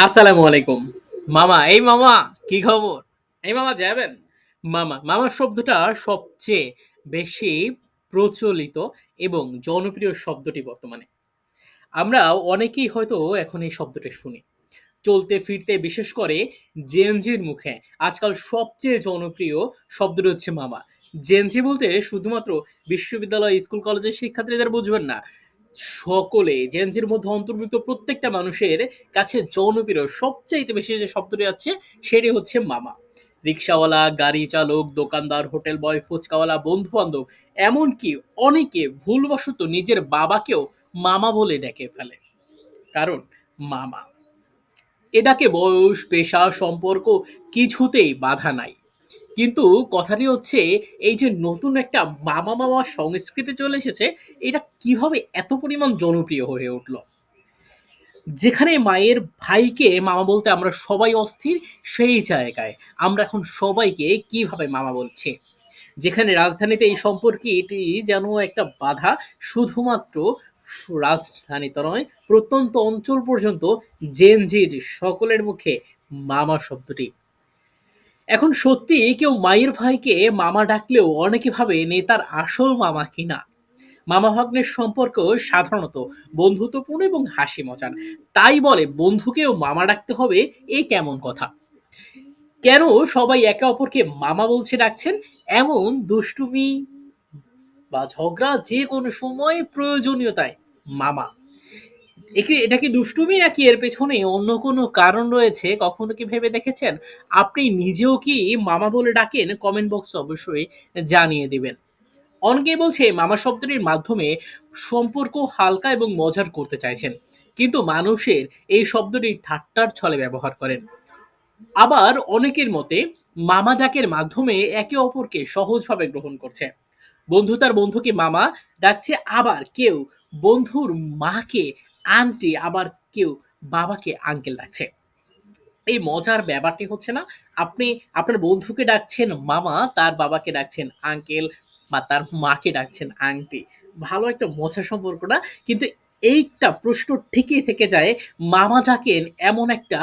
আসসালামু আলাইকুম। মামা, এই মামা কি খবর? এই মামা যাবেন? মামা শব্দটা সবচেয়ে বেশি প্রচলিত এবং জনপ্রিয় শব্দটি বর্তমানে। আমরা অনেকেই হয়তো এখন এই শব্দটা শুনি। চলতে ফিরতে বিশেষ করে জেনজির মুখে আজকাল সবচেয়ে জনপ্রিয় শব্দটা হচ্ছে মামা। জেনজি বলতে শুধুমাত্র বিশ্ববিদ্যালয়, স্কুল, কলেজের শিক্ষার্থীদের বুঝবেন না। সকলে জেনজির মধ্যে অন্তর্ভুক্ত প্রত্যেকটা মানুষের কাছে জনপ্রিয় সবচাইতে বেশি যে শব্দটি আছে সেটি হচ্ছে মামা। রিক্সাওয়ালা, গাড়ি চালক, দোকানদার, হোটেল বয়, ফুচকাওয়ালা, বন্ধু-বান্ধব এমনকি অনেকে ভুলবশত নিজের বাবাকেও মামা বলে ডেকে ফেলে। কারণ মামা। এটাকে বয়স, পেশা, সম্পর্ক কিছুতেই বাধা নাই। কিন্তু কথাটি হচ্ছে এই যে নতুন একটা মামা সংস্কৃতি চলে এসেছে, এটা কিভাবে এত পরিমাণ জনপ্রিয় হয়ে উঠল? যেখানে মায়ের ভাইকে মামা বলতে আমরা সবাই অস্থির, সেই জায়গায় আমরা এখন সবাইকে কিভাবে মামা বলছি? যেখানে রাজধানীতে এই সম্পর্কে এটি যেন একটা বাধা শুধুমাত্র রাজধানীতে নয়, প্রত্যন্ত অঞ্চল পর্যন্ত জেনজির সকলের মুখে মামা শব্দটি। এখন সত্যি কেউ মায়ের ভাইকে মামা ডাকলেও অনেকে ভাবে নেতার আসল মামা কিনা। মামা ভাগ্নের সম্পর্ক সাধারণত বন্ধুত্বপূর্ণ এবং হাসি মজার। তাই বলে বন্ধুকেও মামা ডাকতে হবে, এ কেমন কথা? কেন সবাই একে অপরকে মামা বলছে ডাকছেন? এমন দুষ্টুমি বা ঝগড়া যে কোনো সময় প্রয়োজনীয়তায় মামা। এটা কি দুষ্টুমি নাকি এর পেছনে অন্য কোনো কারণ রয়েছে? কখনো কি ভেবে দেখেছেন? আপনি নিজেও কি মামা বলে ডাকেন? কমেন্ট বক্সে অবশ্যই জানিয়ে দিবেন। অনেকেই বলছে মামা শব্দটির মাধ্যমে সম্পর্ক হালকা এবং মজার করতে চাইছেন। কিন্তু মানুষের এই শব্দটি ঠাট্টার ছলে ব্যবহার করেন। আবার অনেকের মতে মামা ডাকের মাধ্যমে একে অপরকে সহজভাবে গ্রহণ করছে। বন্ধু তার বন্ধুকে মামা ডাকছে, আবার কেউ বন্ধুর মাকে আন্টি, আবার কেউ বাবাকে আঙ্কেল ডাকছে। এই মজার ব্যাপারটি হচ্ছে না, আপনি আপনার বন্ধুকে ডাকছেন মামা, তার বাবাকে ডাকছেন আঙ্কেল বা তার মাকে ডাকছেন আন্টি। ভালো একটা মজার সম্পর্ক না? কিন্তু এইটা প্রশ্ন ঠিকই থেকে যায়, মামা ডাকেন এমন একটা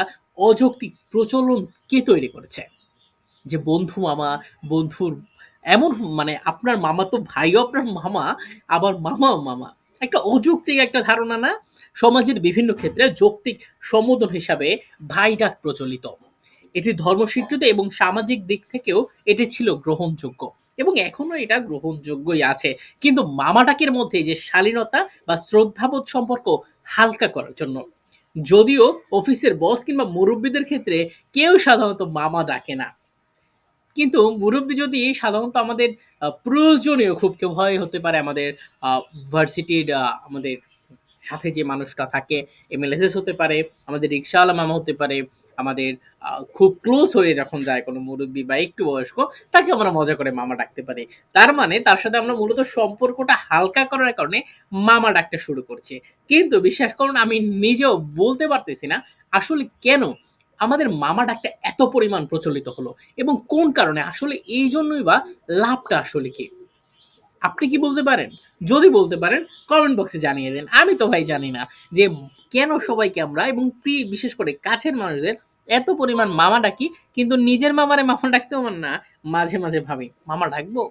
অযৌক্তিক প্রচলন কে তৈরি করেছে? যে বন্ধু মামা, বন্ধুর এমন মানে আপনার মামাতো ভাইও আপনার মামা, আবার মামাও মামা। একটা অযৌক্তিক একটা ধারণা না? সমাজের বিভিন্ন ক্ষেত্রে যৌক্তিক সম্বোধন হিসাবে ভাই ডাক প্রচলিত। এটি ধর্মস্বীকৃত এবং সামাজিক দিক থেকেও এটি ছিল গ্রহণযোগ্য এবং এখনো এটা গ্রহণযোগ্যই আছে। কিন্তু মামা ডাকের মধ্যে যে শালীনতা বা শ্রদ্ধাবোধ সম্পর্ক হালকা করার জন্য। যদিও অফিসের বস কিংবা মুরব্বীদের ক্ষেত্রে কেউ সাধারণত মামা ডাকে না। কিন্তু মুরুব্বি যদি সাধারণত আমাদের প্রয়োজনীয় খুব কেউ হয় হতে পারে আমাদের আ ভার্সিটির আমাদের সাথে যে মানুষটা থাকে এমএলএসএস হতে পারে, আমাদের রিক্শাওয়ালা মামা হতে পারে, আমাদের খুব ক্লোজ হয়ে যখন যায় কোনো মুরুব্বি বা একটু বয়স্ক, তাকে আমরা মজা করে মামা ডাকতে পারি। তার মানে তার সাথে আমরা মূলত সম্পর্কটা হালকা করার কারণে মামা ডাকতে শুরু করছি। কিন্তু বিশ্বাস করুন আমি নিজেও বলতে পারতেছি না আসলে কেন আমাদের মামা ডাকটা এত পরিমাণ প্রচলিত হলো এবং কোন কারণে? আসলে এইজন্যই বা লাভটা আসলে কি? আপনি কি বলতে পারেন? যদি বলতে পারেন কমেন্ট বক্সে জানিয়ে দেন। আমি তো ভাই জানি না যে কেন সবাইকে আমরা এবং বিশেষ করে কাছের মানুষদের এত পরিমাণ মামা ডাকি কিন্তু নিজের মামারে মামা ডাকতেও আমার না মাঝে ভাবি, মামা ডাকবো?